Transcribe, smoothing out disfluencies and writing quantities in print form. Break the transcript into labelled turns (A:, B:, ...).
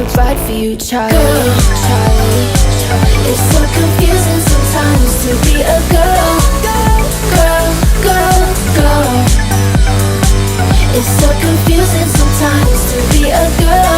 A: right for you, Charlie. Charlie. It's so confusing sometimes to be a girl, girl, girl, girl. It's so confusing sometimes to be a girl.